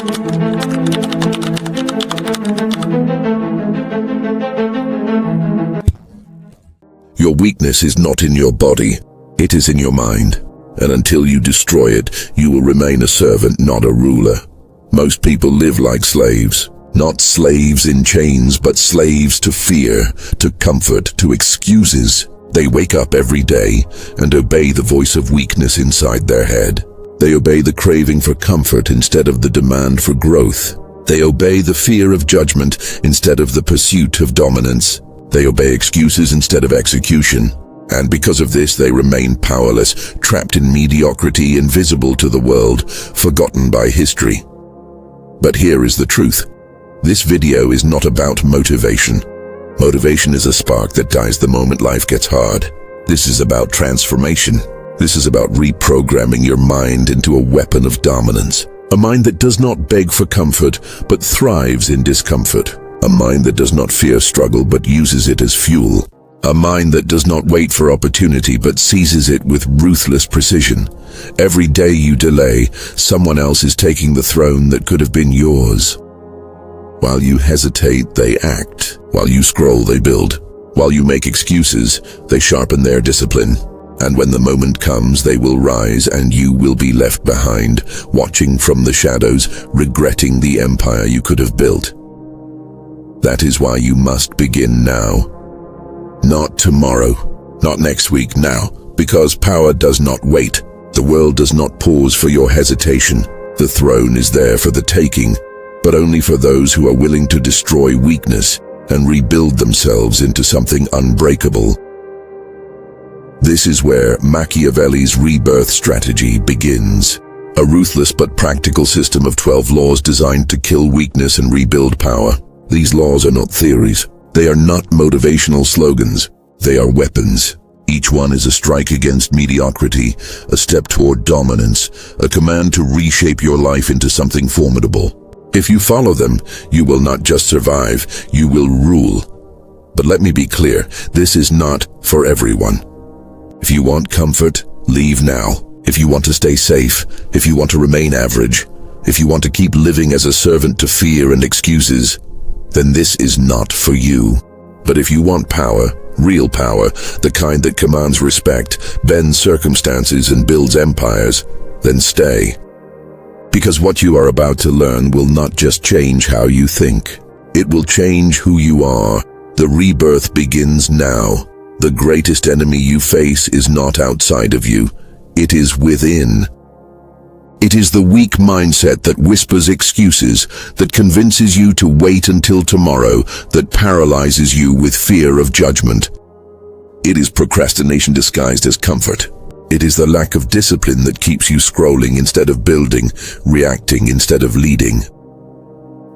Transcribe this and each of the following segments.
Your weakness is not in your body, it is in your mind. And until you destroy it, you will remain a servant, not a ruler. Most people live like slaves. Not slaves in chains, but slaves to fear, to comfort, to excuses. They wake up every day and obey the voice of weakness inside their head. They obey the craving for comfort instead of the demand for growth. They obey the fear of judgment instead of the pursuit of dominance. They obey excuses instead of execution. And because of this, they remain powerless, trapped in mediocrity, invisible to the world, forgotten by history. But here is the truth. This video is not about motivation. Motivation is a spark that dies the moment life gets hard. This is about transformation. This is about reprogramming your mind into a weapon of dominance. A mind that does not beg for comfort, but thrives in discomfort. A mind that does not fear struggle, but uses it as fuel. A mind that does not wait for opportunity, but seizes it with ruthless precision. Every day you delay, someone else is taking the throne that could have been yours. While you hesitate, they act. While you scroll, they build. While you make excuses, they sharpen their discipline. And when the moment comes, they will rise and you will be left behind, watching from the shadows, regretting the empire you could have built. That is why you must begin now. Not tomorrow, not next week, now. Because power does not wait. The world does not pause for your hesitation. The throne is there for the taking, but only for those who are willing to destroy weakness and rebuild themselves into something unbreakable. This is where Machiavelli's rebirth strategy begins. A ruthless but practical system of 12 laws designed to kill weakness and rebuild power. These laws are not theories. They are not motivational slogans. They are weapons. Each one is a strike against mediocrity, a step toward dominance, a command to reshape your life into something formidable. If you follow them, you will not just survive, you will rule. But let me be clear, this is not for everyone. If you want comfort, leave now. If you want to stay safe, if you want to remain average, if you want to keep living as a servant to fear and excuses, then this is not for you. But if you want power, real power, the kind that commands respect, bends circumstances and builds empires, then stay. Because what you are about to learn will not just change how you think. It will change who you are. The rebirth begins now. The greatest enemy you face is not outside of you. It is within. It is the weak mindset that whispers excuses, that convinces you to wait until tomorrow, that paralyzes you with fear of judgment. It is procrastination disguised as comfort. It is the lack of discipline that keeps you scrolling instead of building, reacting instead of leading.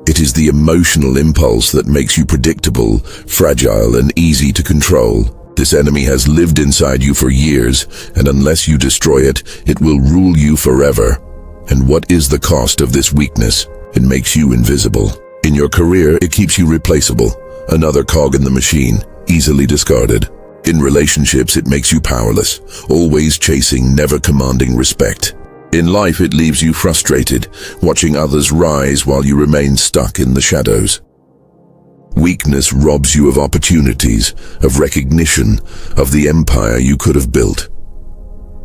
It is the emotional impulse that makes you predictable, fragile, and easy to control. This enemy has lived inside you for years, and unless you destroy it, it will rule you forever. And what is the cost of this weakness? It makes you invisible. In your career, it keeps you replaceable, another cog in the machine, easily discarded. In relationships, it makes you powerless, always chasing, never commanding respect. In life, it leaves you frustrated, watching others rise while you remain stuck in the shadows. Weakness robs you of opportunities, of recognition, of the empire you could have built.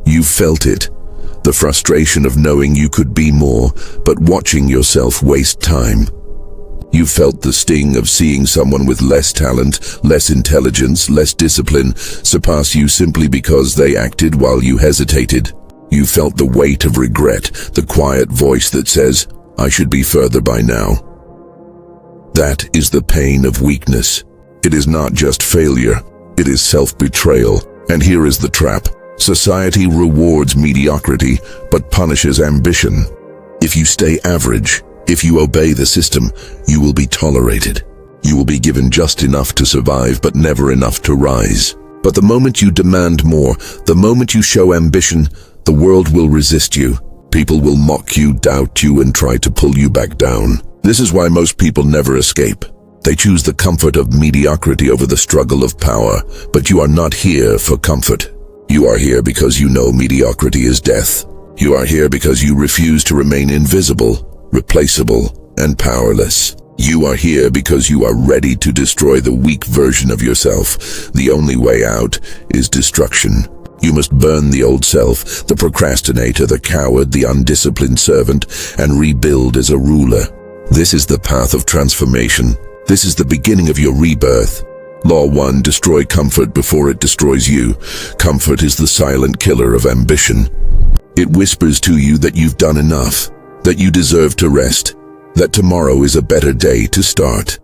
You felt it, the frustration of knowing you could be more, but watching yourself waste time. You felt the sting of seeing someone with less talent, less intelligence, less discipline surpass you simply because they acted while you hesitated. You felt the weight of regret, the quiet voice that says, "I should be further by now." That is the pain of weakness. It is not just failure, it is self-betrayal. And here is the trap. Society rewards mediocrity, but punishes ambition. If you stay average, if you obey the system, you will be tolerated. You will be given just enough to survive, but never enough to rise. But the moment you demand more, the moment you show ambition, the world will resist you. People will mock you, doubt you, and try to pull you back down. This is why most people never escape. They choose the comfort of mediocrity over the struggle of power. But you are not here for comfort. You are here because you know mediocrity is death. You are here because you refuse to remain invisible. replaceable, and powerless. You are here because you are ready to destroy the weak version of yourself. The only way out is destruction. You must burn the old self, the procrastinator, the coward, the undisciplined servant, and rebuild as a ruler. This is the path of transformation. This is the beginning of your rebirth. Law 1. Destroy comfort before it destroys you. Comfort is the silent killer of ambition. It whispers to you that you've done enough, that you deserve to rest, that tomorrow is a better day to start.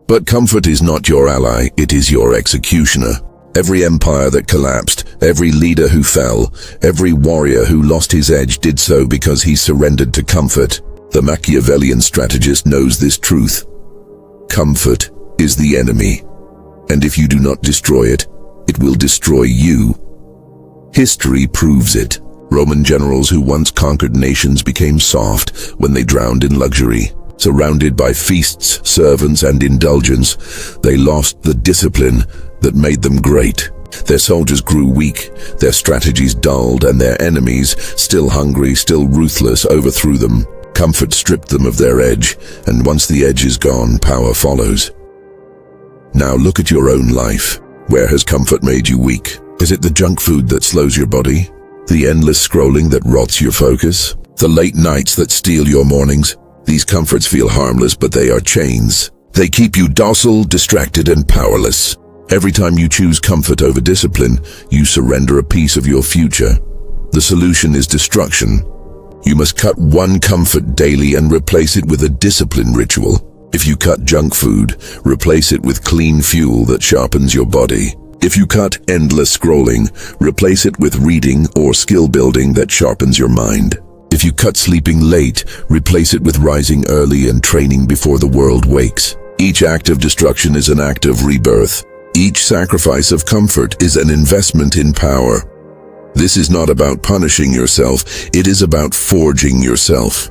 But comfort is not your ally, it is your executioner. Every empire that collapsed, every leader who fell, every warrior who lost his edge did so because he surrendered to comfort. The Machiavellian strategist knows this truth. Comfort is the enemy, and if you do not destroy it, it will destroy you. History proves it. Roman generals who once conquered nations became soft when they drowned in luxury. Surrounded by feasts, servants, and indulgence, they lost the discipline that made them great. Their soldiers grew weak, their strategies dulled, and their enemies, still hungry, still ruthless, overthrew them. Comfort stripped them of their edge, and once the edge is gone, power follows. Now look at your own life. Where has comfort made you weak? Is it the junk food that slows your body? The endless scrolling that rots your focus? The late nights that steal your mornings? These comforts feel harmless, but they are chains. They keep you docile, distracted, and powerless. Every time you choose comfort over discipline, you surrender a piece of your future. The solution is destruction. You must cut one comfort daily and replace it with a discipline ritual. If you cut junk food, replace it with clean fuel that sharpens your body. If you cut endless scrolling, replace it with reading or skill building that sharpens your mind. If you cut sleeping late, replace it with rising early and training before the world wakes. Each act of destruction is an act of rebirth. Each sacrifice of comfort is an investment in power. This is not about punishing yourself, it is about forging yourself.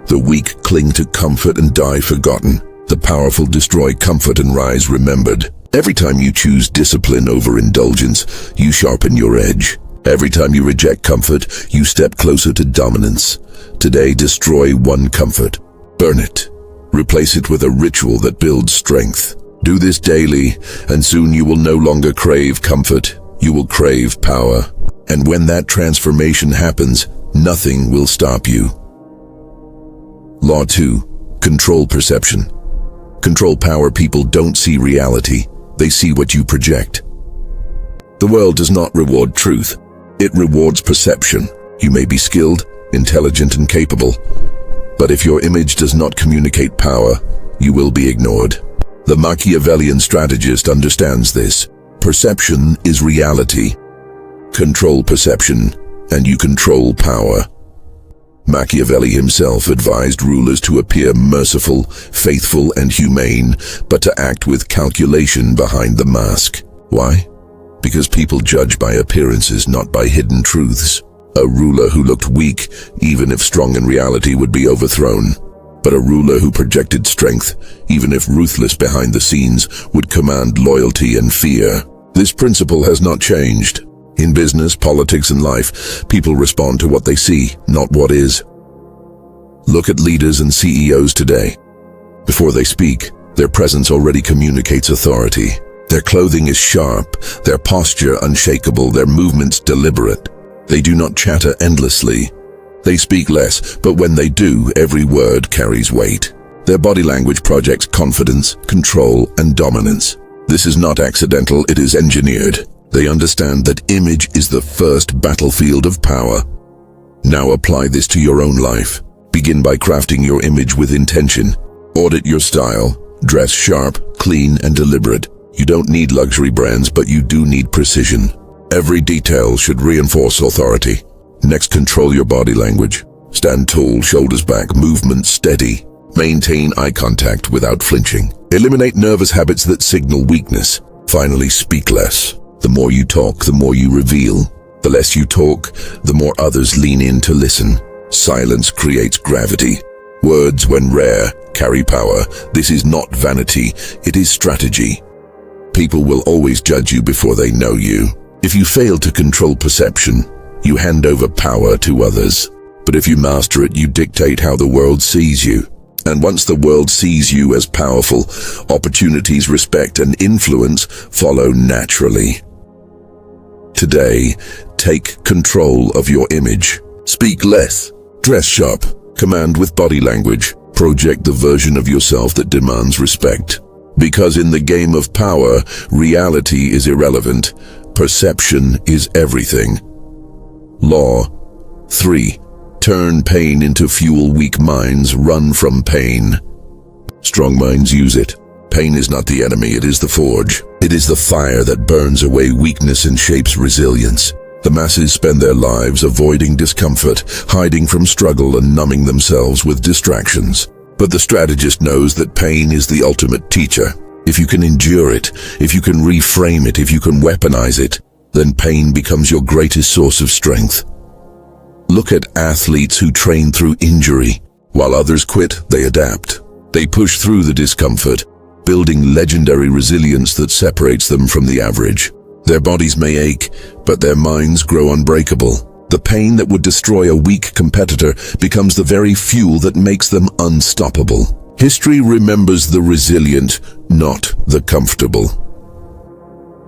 The weak cling to comfort and die forgotten. The powerful destroy comfort and rise remembered. Every time you choose discipline over indulgence, you sharpen your edge. Every time you reject comfort, you step closer to dominance. Today, destroy one comfort. Burn it. Replace it with a ritual that builds strength. Do this daily, and soon you will no longer crave comfort. You will crave power. And when that transformation happens, nothing will stop you. Law 2. Control perception. Control power. People don't see reality. They see what you project. The world does not reward truth. It rewards perception. You may be skilled, intelligent, and capable, but if your image does not communicate power, you will be ignored. The Machiavellian strategist understands this. Perception is reality. Control perception, and you control power. Machiavelli himself advised rulers to appear merciful, faithful, and humane, but to act with calculation behind the mask. Why? Because people judge by appearances, not by hidden truths. A ruler who looked weak, even if strong in reality, would be overthrown. But a ruler who projected strength, even if ruthless behind the scenes, would command loyalty and fear. This principle has not changed. In business, politics, and life, people respond to what they see, not what is. Look at leaders and CEOs today. Before they speak, their presence already communicates authority. Their clothing is sharp, their posture unshakable, their movements deliberate. They do not chatter endlessly. They speak less, but when they do, every word carries weight. Their body language projects confidence, control, and dominance. This is not accidental, it is engineered. They understand that image is the first battlefield of power. Now apply this to your own life. Begin by crafting your image with intention. Audit your style. Dress sharp, clean, and deliberate. You don't need luxury brands, but you do need precision. Every detail should reinforce authority. Next, control your body language. Stand tall, shoulders back, movement steady. Maintain eye contact without flinching. Eliminate nervous habits that signal weakness. Finally, speak less. The more you talk, the more you reveal. The less you talk, the more others lean in to listen. Silence creates gravity. Words, when rare, carry power. This is not vanity, it is strategy. People will always judge you before they know you. If you fail to control perception, you hand over power to others. But if you master it, you dictate how the world sees you. And once the world sees you as powerful, opportunities, respect, and influence follow naturally. Today, take control of your image. Speak less. Dress sharp. Command with body language. Project the version of yourself that demands respect. Because in the game of power, reality is irrelevant. Perception is everything. Law 3. Turn pain into fuel. Weak minds run from pain. Strong minds use it. Pain is not the enemy, it is the forge. It is the fire that burns away weakness and shapes resilience. The masses spend their lives avoiding discomfort, hiding from struggle and numbing themselves with distractions. But the strategist knows that pain is the ultimate teacher. If you can endure it, if you can reframe it, if you can weaponize it, then pain becomes your greatest source of strength. Look at athletes who train through injury. While others quit, they adapt. They push through the discomfort, building legendary resilience that separates them from the average. Their bodies may ache, but their minds grow unbreakable. The pain that would destroy a weak competitor becomes the very fuel that makes them unstoppable. History remembers the resilient, not the comfortable.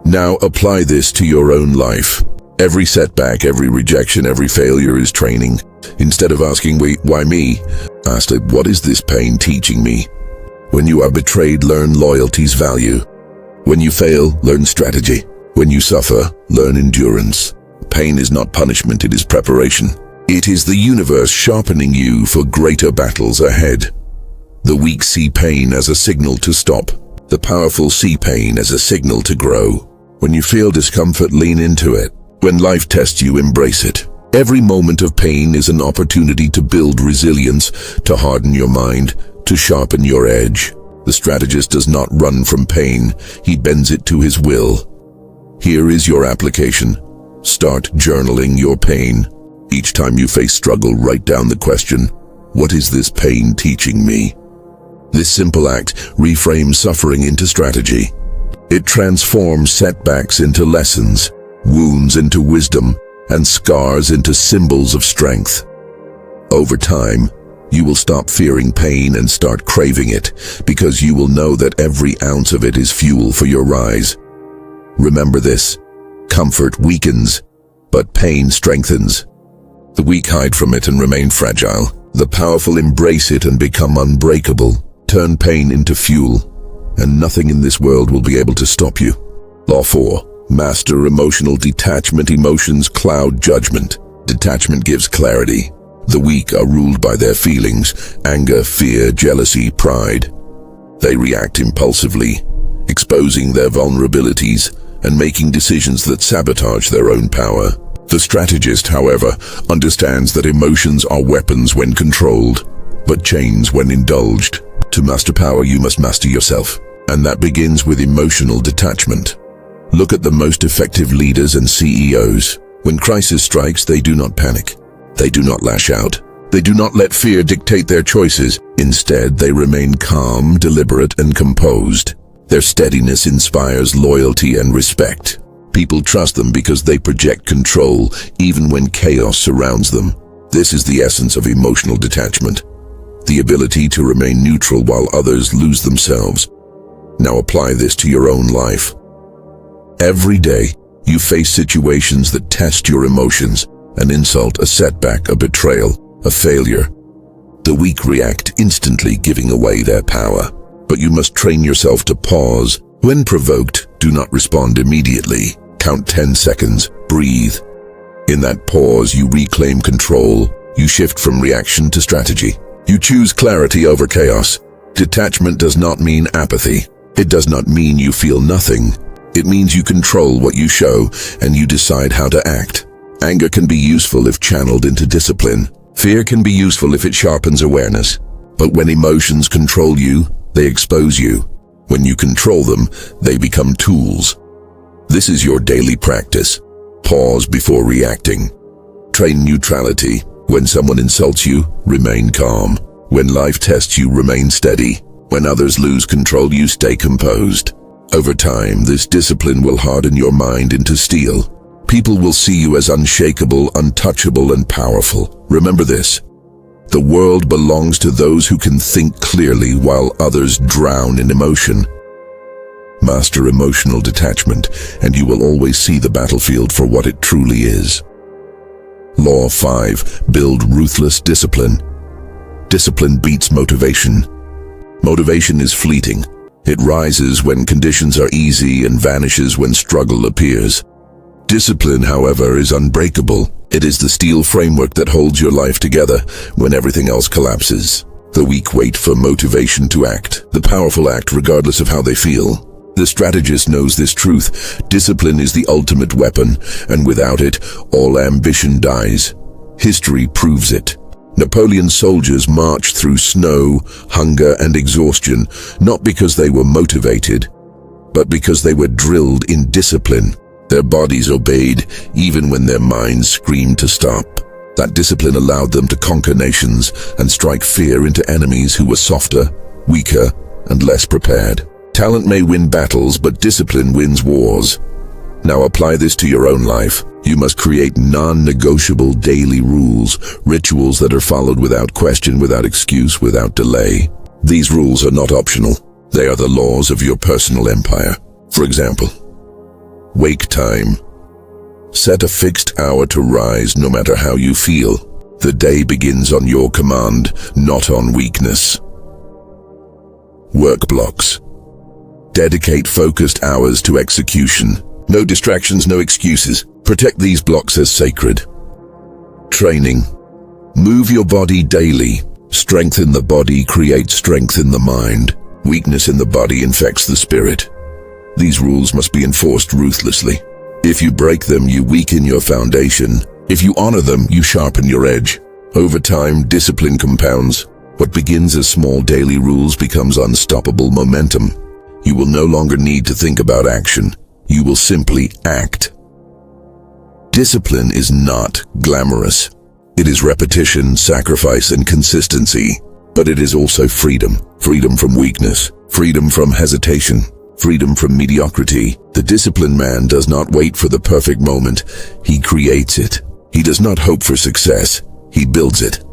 Now apply this to your own life. Every setback, every rejection, every failure is training. Instead of asking, why me? Ask, what is this pain teaching me? When you are betrayed, learn loyalty's value. When you fail, learn strategy. When you suffer, learn endurance. Pain is not punishment, it is preparation. It is the universe sharpening you for greater battles ahead. The weak see pain as a signal to stop. The powerful see pain as a signal to grow. When you feel discomfort, lean into it. When life tests you, embrace it. Every moment of pain is an opportunity to build resilience, to harden your mind, to sharpen your edge. The strategist does not run from pain, he bends it to his will. Here is your application. Start journaling your pain. Each time you face struggle, write down the question, what is this pain teaching me? This simple act reframes suffering into strategy. It transforms setbacks into lessons, wounds into wisdom, and scars into symbols of strength. Over time, you will stop fearing pain and start craving it, because you will know that every ounce of it is fuel for your rise. Remember this, comfort weakens, but pain strengthens. The weak hide from it and remain fragile. The powerful embrace it and become unbreakable. Turn pain into fuel, and nothing in this world will be able to stop you. Law 4. Master emotional detachment. Emotions cloud judgment. Detachment gives clarity. The weak are ruled by their feelings, anger, fear, jealousy, pride. They react impulsively, exposing their vulnerabilities and making decisions that sabotage their own power. The strategist, however, understands that emotions are weapons when controlled, but chains when indulged. To master power, you must master yourself, and that begins with emotional detachment. Look at the most effective leaders and CEOs. When crisis strikes, they do not panic. They do not lash out. They do not let fear dictate their choices. Instead, they remain calm, deliberate, and composed. Their steadiness inspires loyalty and respect. People trust them because they project control, even when chaos surrounds them. This is the essence of emotional detachment. The ability to remain neutral while others lose themselves. Now apply this to your own life. Every day, you face situations that test your emotions. An insult, a setback, a betrayal, a failure. The weak react instantly, giving away their power. But you must train yourself to pause. When provoked, do not respond immediately. Count 10 seconds, breathe. In that pause, you reclaim control. You shift from reaction to strategy. You choose clarity over chaos. Detachment does not mean apathy. It does not mean you feel nothing. It means you control what you show and you decide how to act. Anger can be useful if channeled into discipline. Fear can be useful if it sharpens awareness. But when emotions control you, they expose you. When you control them, they become tools. This is your daily practice. Pause before reacting. Train neutrality. When someone insults you, remain calm. When life tests you, remain steady. When others lose control, you stay composed. Over time, this discipline will harden your mind into steel. People will see you as unshakable, untouchable, and powerful. Remember this. The world belongs to those who can think clearly while others drown in emotion. Master emotional detachment, and you will always see the battlefield for what it truly is. Law 5. Build ruthless discipline. Discipline beats motivation. Motivation is fleeting. It rises when conditions are easy and vanishes when struggle appears. Discipline, however, is unbreakable. It is the steel framework that holds your life together when everything else collapses. The weak wait for motivation to act. The powerful act regardless of how they feel. The strategist knows this truth. Discipline is the ultimate weapon, and without it, all ambition dies. History proves it. Napoleon's soldiers marched through snow, hunger, and exhaustion, not because they were motivated, but because they were drilled in discipline. Their bodies obeyed, even when their minds screamed to stop. That discipline allowed them to conquer nations and strike fear into enemies who were softer, weaker, and less prepared. Talent may win battles, but discipline wins wars. Now apply this to your own life. You must create non-negotiable daily rules, rituals that are followed without question, without excuse, without delay. These rules are not optional. They are the laws of your personal empire. For example, wake time. Set a fixed hour to rise no matter how you feel. The day begins on your command, not on weakness. Work blocks. Dedicate focused hours to execution. No distractions, no excuses. Protect these blocks as sacred. Training. Move your body daily. Strength in the body creates strength in the mind. Weakness in the body infects the spirit. These rules must be enforced ruthlessly. If you break them, you weaken your foundation. If you honor them, you sharpen your edge. Over time, discipline compounds. What begins as small daily rules becomes unstoppable momentum. You will no longer need to think about action. You will simply act. Discipline is not glamorous. It is repetition, sacrifice, and consistency. But it is also freedom. Freedom from weakness. Freedom from hesitation. Freedom from mediocrity. The disciplined man does not wait for the perfect moment. He creates it. He does not hope for success. He builds it.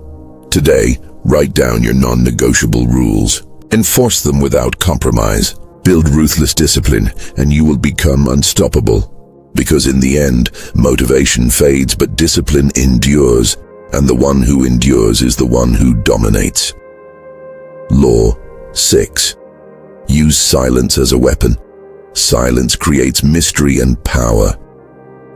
Today, write down your non-negotiable rules. Enforce them without compromise. Build ruthless discipline, and you will become unstoppable. Because in the end, motivation fades, but discipline endures, and the one who endures is the one who dominates. Law 6. Use silence as a weapon. Silence creates mystery and power.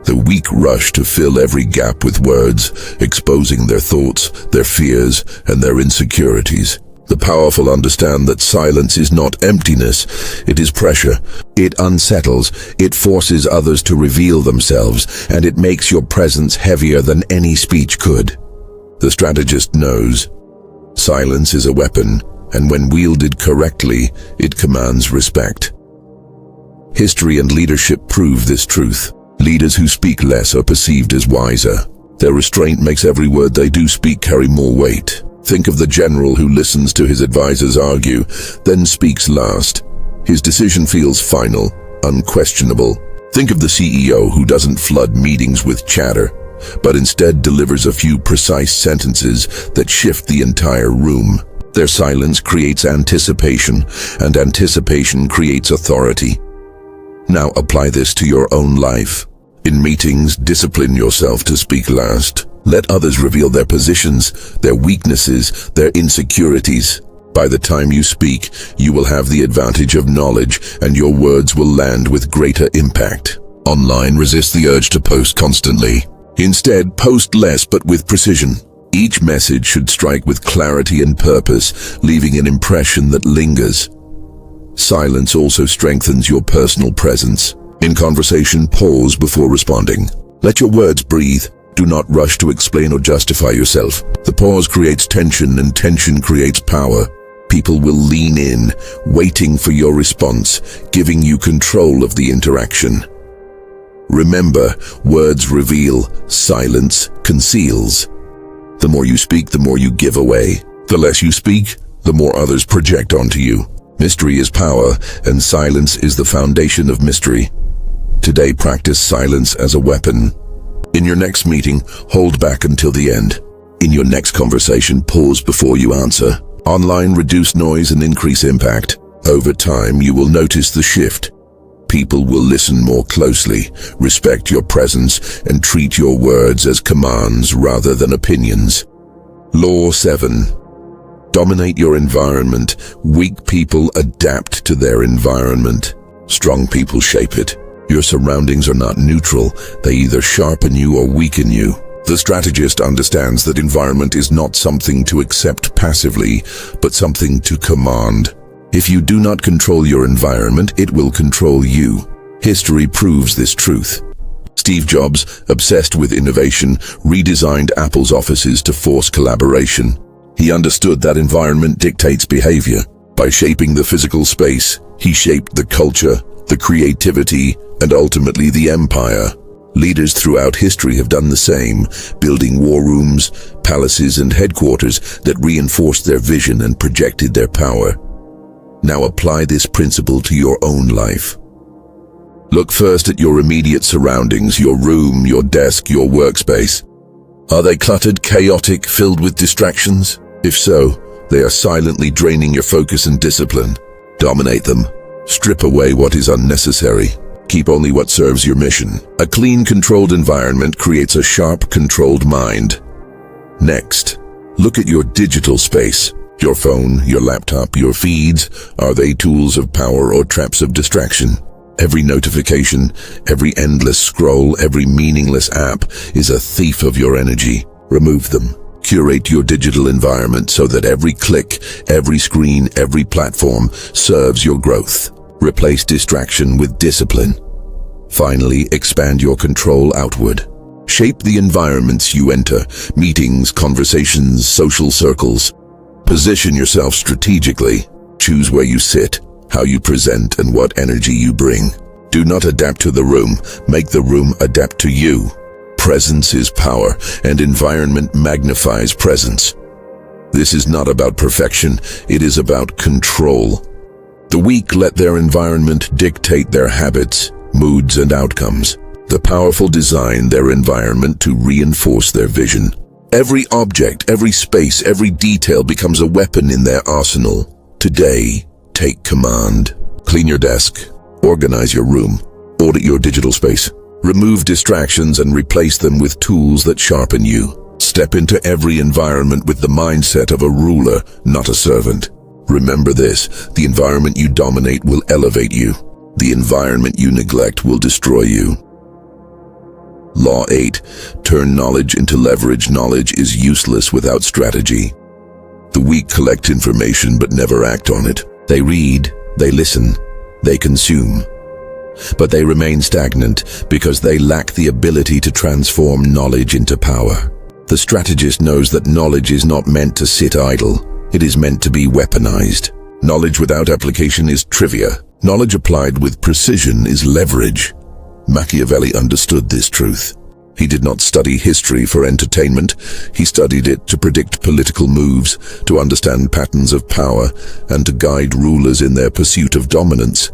The weak rush to fill every gap with words, exposing their thoughts, their fears, and their insecurities. The powerful understand that silence is not emptiness, it is pressure. It unsettles, it forces others to reveal themselves, and it makes your presence heavier than any speech could. The strategist knows. Silence is a weapon, and when wielded correctly, it commands respect. History and leadership prove this truth. Leaders who speak less are perceived as wiser. Their restraint makes every word they do speak carry more weight. Think of the general who listens to his advisors argue, then speaks last. His decision feels final, unquestionable. Think of the CEO who doesn't flood meetings with chatter, but instead delivers a few precise sentences that shift the entire room. Their silence creates anticipation, and anticipation creates authority. Now apply this to your own life. In meetings, discipline yourself to speak last. Let others reveal their positions, their weaknesses, their insecurities. By the time you speak, you will have the advantage of knowledge, and your words will land with greater impact. Online, resist the urge to post constantly. Instead, post less but with precision. Each message should strike with clarity and purpose, leaving an impression that lingers. Silence also strengthens your personal presence. In conversation, pause before responding. Let your words breathe. Do not rush to explain or justify yourself. The pause creates tension, and tension creates power. People will lean in, waiting for your response, giving you control of the interaction. Remember, words reveal, silence conceals. The more you speak, the more you give away. The less you speak, the more others project onto you. Mystery is power, and silence is the foundation of mystery. Today, practice silence as a weapon. In your next meeting, hold back until the end. In your next conversation, pause before you answer. Online, reduce noise and increase impact. Over time, you will notice the shift. People will listen more closely, respect your presence, and treat your words as commands rather than opinions. Law 7. Dominate your environment. Weak people adapt to their environment. Strong people shape it. Your surroundings are not neutral. They either sharpen you or weaken you. The strategist understands that environment is not something to accept passively, but something to command. If you do not control your environment, it will control you. History proves this truth. Steve Jobs, obsessed with innovation, redesigned Apple's offices to force collaboration. He understood that environment dictates behavior. By shaping the physical space, he shaped the culture, the creativity, and ultimately the empire. Leaders throughout history have done the same, building war rooms, palaces, and headquarters that reinforced their vision and projected their power. Now apply this principle to your own life. Look first at your immediate surroundings, your room, your desk, your workspace. Are they cluttered, chaotic, filled with distractions? If so, they are silently draining your focus and discipline. Dominate them. Strip away what is unnecessary. Keep only what serves your mission. A clean, controlled environment creates a sharp, controlled mind. Next, look at your digital space. Your phone, your laptop, your feeds, are they tools of power or traps of distraction? Every notification, every endless scroll, every meaningless app is a thief of your energy. Remove them. Curate your digital environment so that every click, every screen, every platform serves your growth. Replace distraction with discipline. Finally, expand your control outward. Shape the environments you enter, meetings, conversations, social circles. Position yourself strategically. Choose where you sit, how you present, and what energy you bring. Do not adapt to the room. Make the room adapt to you. Presence is power, and environment magnifies presence. This is not about perfection. It is about control. The weak let their environment dictate their habits, moods, and outcomes. The powerful design their environment to reinforce their vision. Every object, every space, every detail becomes a weapon in their arsenal. Today, take command. Clean your desk. Organize your room. Audit your digital space. Remove distractions and replace them with tools that sharpen you. Step into every environment with the mindset of a ruler, not a servant. Remember this, the environment you dominate will elevate you. The environment you neglect will destroy you. Law 8. Turn knowledge into leverage. Knowledge is useless without strategy. The weak collect information but never act on it. They read, they listen, they consume. But they remain stagnant because they lack the ability to transform knowledge into power. The strategist knows that knowledge is not meant to sit idle. It is meant to be weaponized. Knowledge without application is trivia. Knowledge applied with precision is leverage. Machiavelli understood this truth. He did not study history for entertainment. He studied it to predict political moves, to understand patterns of power, and to guide rulers in their pursuit of dominance.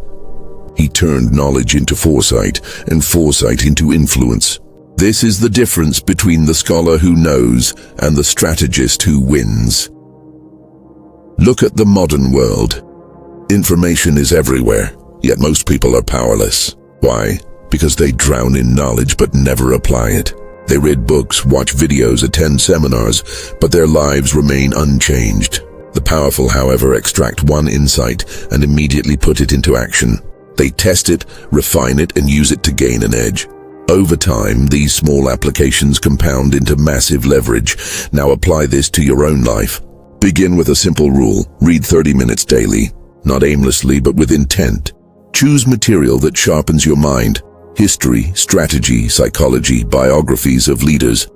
He turned knowledge into foresight, and foresight into influence. This is the difference between the scholar who knows and the strategist who wins. Look at the modern world. Information is everywhere, yet most people are powerless. Why? Because they drown in knowledge but never apply it. They read books, watch videos, attend seminars, but their lives remain unchanged. The powerful, however, extract one insight and immediately put it into action. They test it, refine it, and use it to gain an edge. Over time, these small applications compound into massive leverage. Now apply this to your own life. Begin with a simple rule. Read 30 minutes daily. Not aimlessly, but with intent. Choose material that sharpens your mind. History, strategy, psychology, biographies of leaders.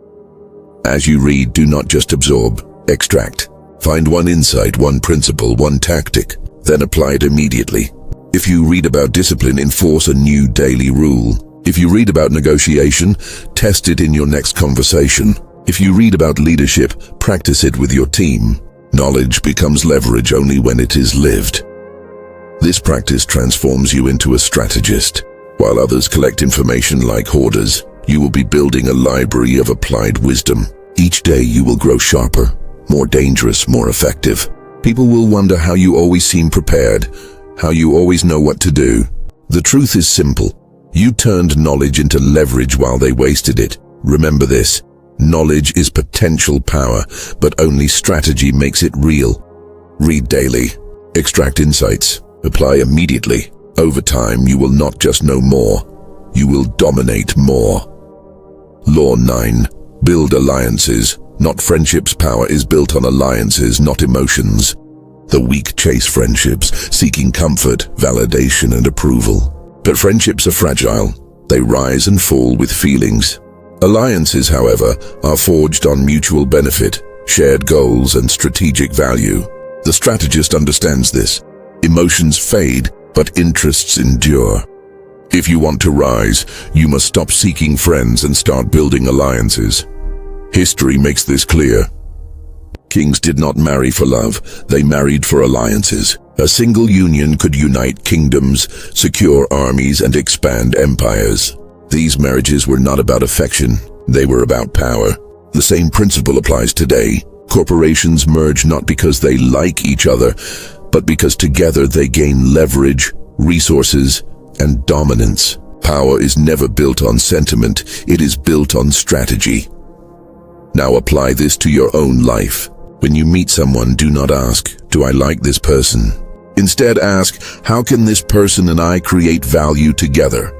As you read, do not just absorb. Extract. Find one insight, one principle, one tactic, then apply it immediately. If you read about discipline, enforce a new daily rule. If you read about negotiation, test it in your next conversation. If you read about leadership, practice it with your team. Knowledge becomes leverage only when it is lived. This practice transforms you into a strategist. While others collect information like hoarders, you will be building a library of applied wisdom. Each day you will grow sharper, more dangerous, more effective. People will wonder how you always seem prepared, how you always know what to do. The truth is simple. You turned knowledge into leverage while they wasted it. Remember this. Knowledge is potential power, but only strategy makes it real. Read daily. Extract insights. Apply immediately. Over time, you will not just know more. You will dominate more. Law 9. Build alliances, not friendships. Power is built on alliances, not emotions. The weak chase friendships, seeking comfort, validation, and approval. But friendships are fragile. They rise and fall with feelings. Alliances, however, are forged on mutual benefit, shared goals, and strategic value. The strategist understands this. Emotions fade, but interests endure. If you want to rise, you must stop seeking friends and start building alliances. History makes this clear. Kings did not marry for love, they married for alliances. A single union could unite kingdoms, secure armies, and expand empires. These marriages were not about affection, they were about power. The same principle applies today. Corporations merge not because they like each other, but because together they gain leverage, resources, and dominance. Power is never built on sentiment, it is built on strategy. Now apply this to your own life. When you meet someone, do not ask, "Do I like this person?" Instead ask, "How can this person and I create value together?"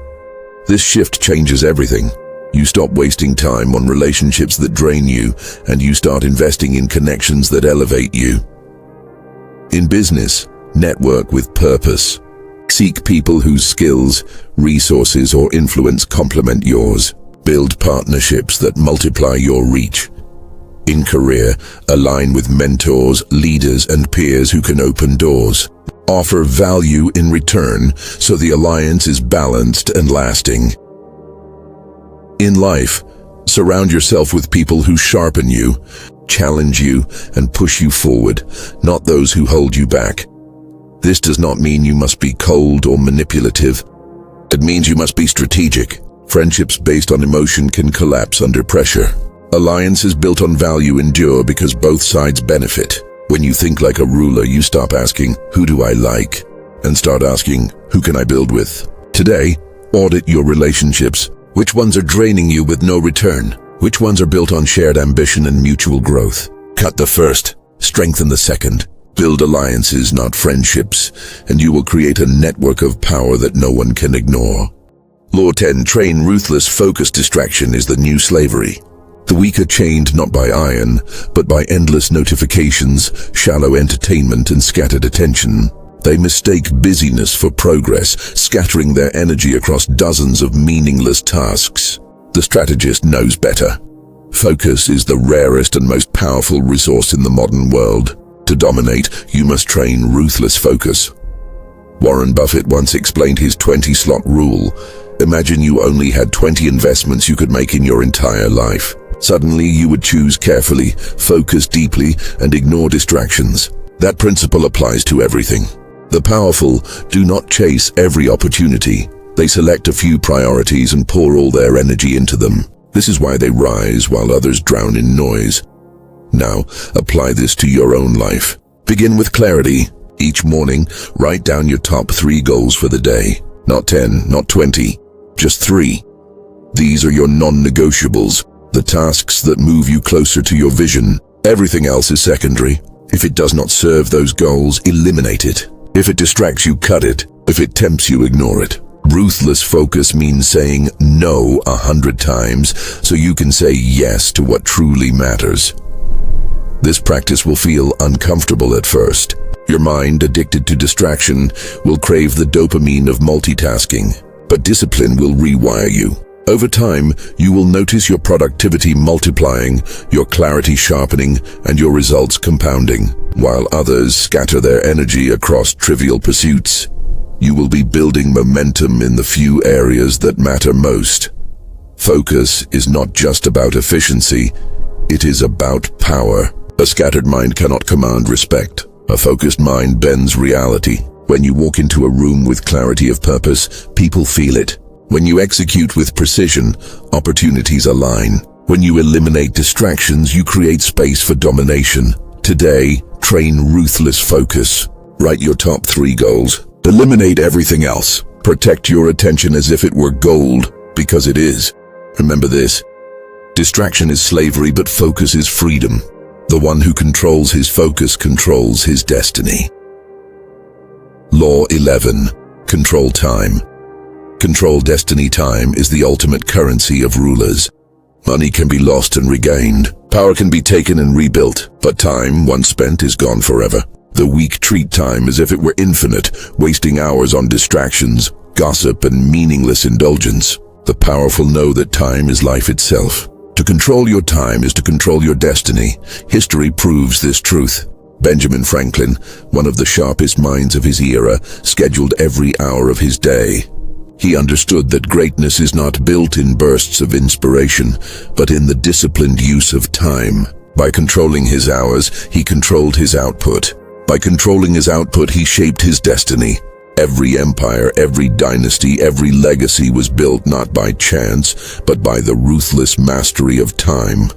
This shift changes everything. You stop wasting time on relationships that drain you, and you start investing in connections that elevate you. In business, network with purpose. Seek people whose skills, resources, or influence complement yours. Build partnerships that multiply your reach. In career, align with mentors, leaders, and peers who can open doors. Offer value in return so the alliance is balanced and lasting. In life, surround yourself with people who sharpen you, challenge you, and push you forward, not those who hold you back. This does not mean you must be cold or manipulative. It means you must be strategic. Friendships based on emotion can collapse under pressure. Alliances built on value endure because both sides benefit. When you think like a ruler, you stop asking, "Who do I like?" and start asking, "Who can I build with?" Today, audit your relationships. Which ones are draining you with no return? Which ones are built on shared ambition and mutual growth? Cut the first, strengthen the second. Build alliances, not friendships, and you will create a network of power that no one can ignore. Law 10. Train ruthless focus. Distraction is the new slavery. The weak are chained not by iron, but by endless notifications, shallow entertainment, and scattered attention. They mistake busyness for progress, scattering their energy across dozens of meaningless tasks. The strategist knows better. Focus is the rarest and most powerful resource in the modern world. To dominate, you must train ruthless focus. Warren Buffett once explained his 20-slot rule. Imagine you only had 20 investments you could make in your entire life. Suddenly, you would choose carefully, focus deeply, and ignore distractions. That principle applies to everything. The powerful do not chase every opportunity. They select a few priorities and pour all their energy into them. This is why they rise while others drown in noise. Now, apply this to your own life. Begin with clarity. Each morning, write down your top 3 goals for the day. Not 10, not 20, just 3. These are your non-negotiables, the tasks that move you closer to your vision. Everything else is secondary. If it does not serve those goals, eliminate it. If it distracts you, cut it. If it tempts you, ignore it. Ruthless focus means saying no 100 times so you can say yes to what truly matters. This practice will feel uncomfortable at first. Your mind, addicted to distraction, will crave the dopamine of multitasking, but discipline will rewire you. Over time, you will notice your productivity multiplying, your clarity sharpening, and your results compounding. While others scatter their energy across trivial pursuits, you will be building momentum in the few areas that matter most. Focus is not just about efficiency, it is about power. A scattered mind cannot command respect. A focused mind bends reality. When you walk into a room with clarity of purpose, people feel it. When you execute with precision, opportunities align. When you eliminate distractions, you create space for domination. Today, train ruthless focus. Write your top 3 goals. Eliminate everything else. Protect your attention as if it were gold, because it is. Remember this. Distraction is slavery, but focus is freedom. The one who controls his focus controls his destiny. Law 11. Control time. Control destiny. Time is the ultimate currency of rulers. Money can be lost and regained. Power can be taken and rebuilt. But time, once spent, is gone forever. The weak treat time as if it were infinite, wasting hours on distractions, gossip, and meaningless indulgence. The powerful know that time is life itself. To control your time is to control your destiny. History proves this truth. Benjamin Franklin, one of the sharpest minds of his era, scheduled every hour of his day. He understood that greatness is not built in bursts of inspiration, but in the disciplined use of time. By controlling his hours, he controlled his output. By controlling his output, he shaped his destiny. Every empire, every dynasty, every legacy was built not by chance, but by the ruthless mastery of time.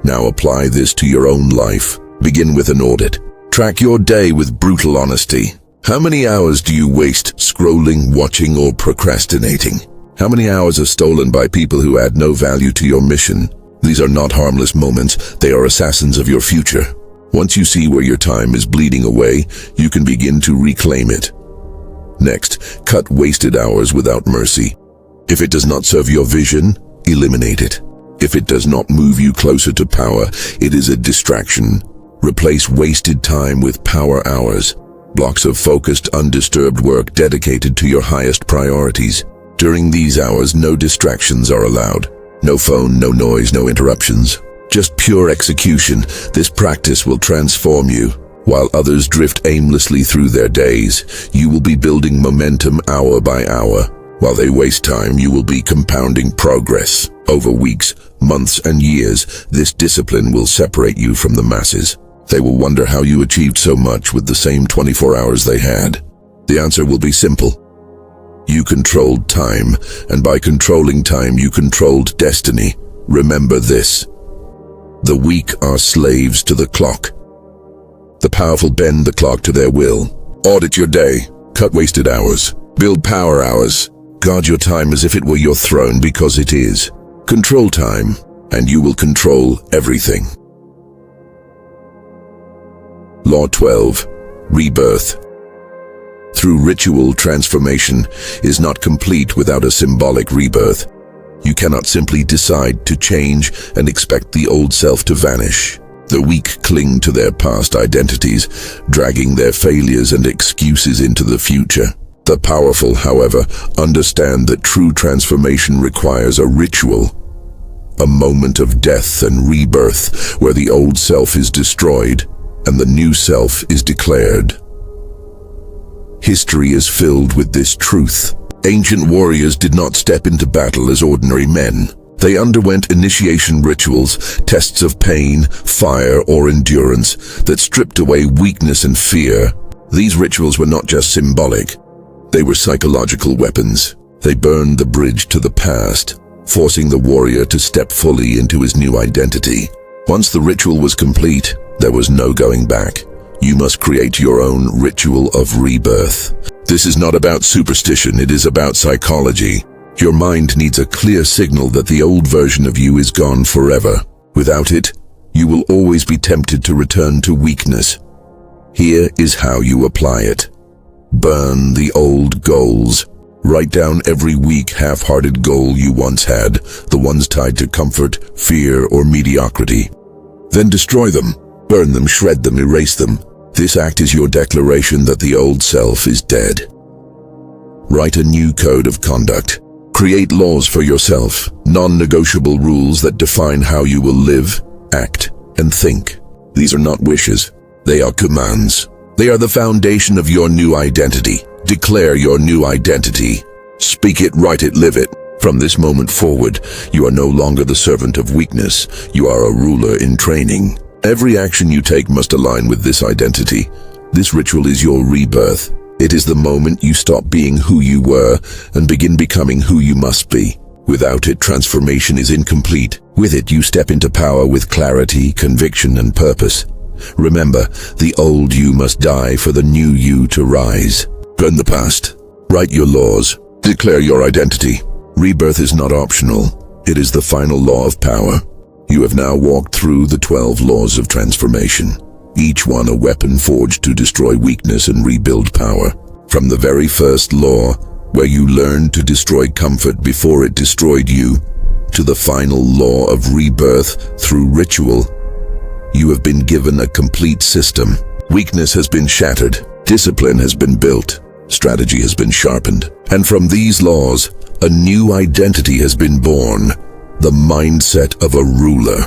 Now apply this to your own life. Begin with an audit. Track your day with brutal honesty. How many hours do you waste scrolling, watching, or procrastinating? How many hours are stolen by people who add no value to your mission? These are not harmless moments, they are assassins of your future. Once you see where your time is bleeding away, you can begin to reclaim it. Next, cut wasted hours without mercy. If it does not serve your vision, eliminate it. If it does not move you closer to power, it is a distraction. Replace wasted time with power hours. Blocks of focused, undisturbed work dedicated to your highest priorities. During these hours, no distractions are allowed. No phone, no noise, no interruptions. Just pure execution. This practice will transform you. While others drift aimlessly through their days, you will be building momentum hour by hour. While they waste time, you will be compounding progress. Over weeks, months, and years, this discipline will separate you from the masses. They will wonder how you achieved so much with the same 24 hours they had. The answer will be simple. You controlled time, and by controlling time, you controlled destiny. Remember this. The weak are slaves to the clock. The powerful bend the clock to their will. Audit your day. Cut wasted hours. Build power hours. Guard your time as if it were your throne, because it is. Control time, and you will control everything. Law 12. Rebirth. Through ritual, transformation is not complete without a symbolic rebirth. You cannot simply decide to change and expect the old self to vanish. The weak cling to their past identities, dragging their failures and excuses into the future. The powerful, however, understand that true transformation requires a ritual, a moment of death and rebirth where the old self is destroyed and the new self is declared. History is filled with this truth. Ancient warriors did not step into battle as ordinary men. They underwent initiation rituals, tests of pain, fire, or endurance that stripped away weakness and fear. These rituals were not just symbolic. They were psychological weapons. They burned the bridge to the past, forcing the warrior to step fully into his new identity. Once the ritual was complete, there was no going back. You must create your own ritual of rebirth. This is not about superstition, it is about psychology. Your mind needs a clear signal that the old version of you is gone forever. Without it, you will always be tempted to return to weakness. Here is how you apply it. Burn the old goals. Write down every weak, half-hearted goal you once had, the ones tied to comfort, fear, or mediocrity. Then destroy them. Burn them, shred them, erase them. This act is your declaration that the old self is dead. Write a new code of conduct. Create laws for yourself, non-negotiable rules that define how you will live, act, and think. These are not wishes. They are commands. They are the foundation of your new identity. Declare your new identity. Speak it, write it, live it. From this moment forward, you are no longer the servant of weakness. You are a ruler in training. Every action you take must align with this identity. This ritual is your rebirth. It is the moment you stop being who you were and begin becoming who you must be. Without it, transformation is incomplete. With it, you step into power with clarity, conviction, and purpose. Remember, the old you must die for the new you to rise. Burn the past. Write your laws. Declare your identity. Rebirth is not optional. It is the final law of power. You have now walked through the 12 laws of transformation, each one a weapon forged to destroy weakness and rebuild power. From the very first law, where you learned to destroy comfort before it destroyed you, to the final law of rebirth through ritual, you have been given a complete system. Weakness has been shattered, discipline has been built, strategy has been sharpened, and from these laws, a new identity has been born, the mindset of a ruler.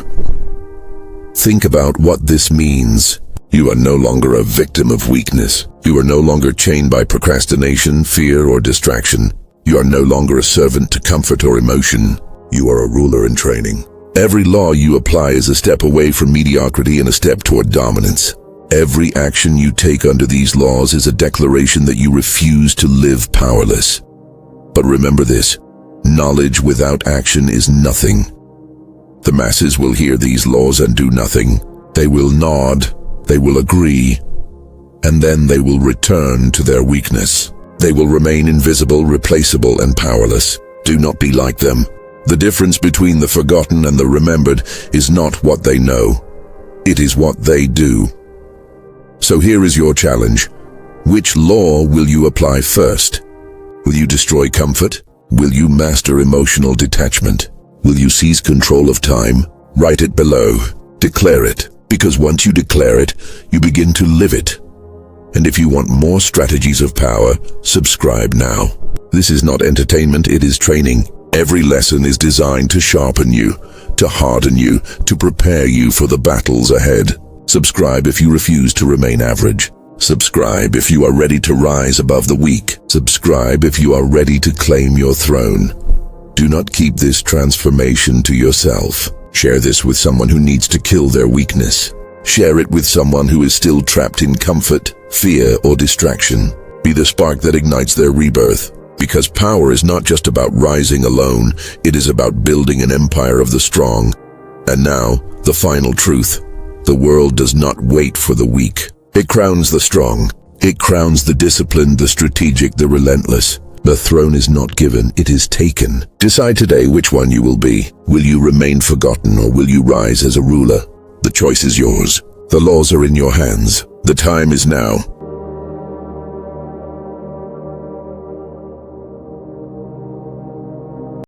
Think about what this means. You are no longer a victim of weakness. You are no longer chained by procrastination, fear, or distraction. You are no longer a servant to comfort or emotion. You are a ruler in training. Every law you apply is a step away from mediocrity and a step toward dominance. Every action you take under these laws is a declaration that you refuse to live powerless. But remember this, knowledge without action is nothing. The masses will hear these laws and do nothing. They will nod, they will agree, and then they will return to their weakness. They will remain invisible, replaceable, and powerless. Do not be like them. The difference between the forgotten and the remembered is not what they know. It is what they do. So here is your challenge. Which law will you apply first? Will you destroy comfort? Will you master emotional detachment? Will you seize control of time? Write it below. Declare it. Because once you declare it, you begin to live it. And if you want more strategies of power, subscribe now. This is not entertainment, it is training. Every lesson is designed to sharpen you, to harden you, to prepare you for the battles ahead. Subscribe if you refuse to remain average. Subscribe if you are ready to rise above the weak. Subscribe if you are ready to claim your throne. Do not keep this transformation to yourself. Share this with someone who needs to kill their weakness. Share it with someone who is still trapped in comfort, fear, or distraction. Be the spark that ignites their rebirth. Because power is not just about rising alone, it is about building an empire of the strong. And now, the final truth. The world does not wait for the weak. It crowns the strong. It crowns the disciplined, the strategic, the relentless. The throne is not given, it is taken. Decide today which one you will be. Will you remain forgotten or will you rise as a ruler? The choice is yours. The laws are in your hands. The time is now.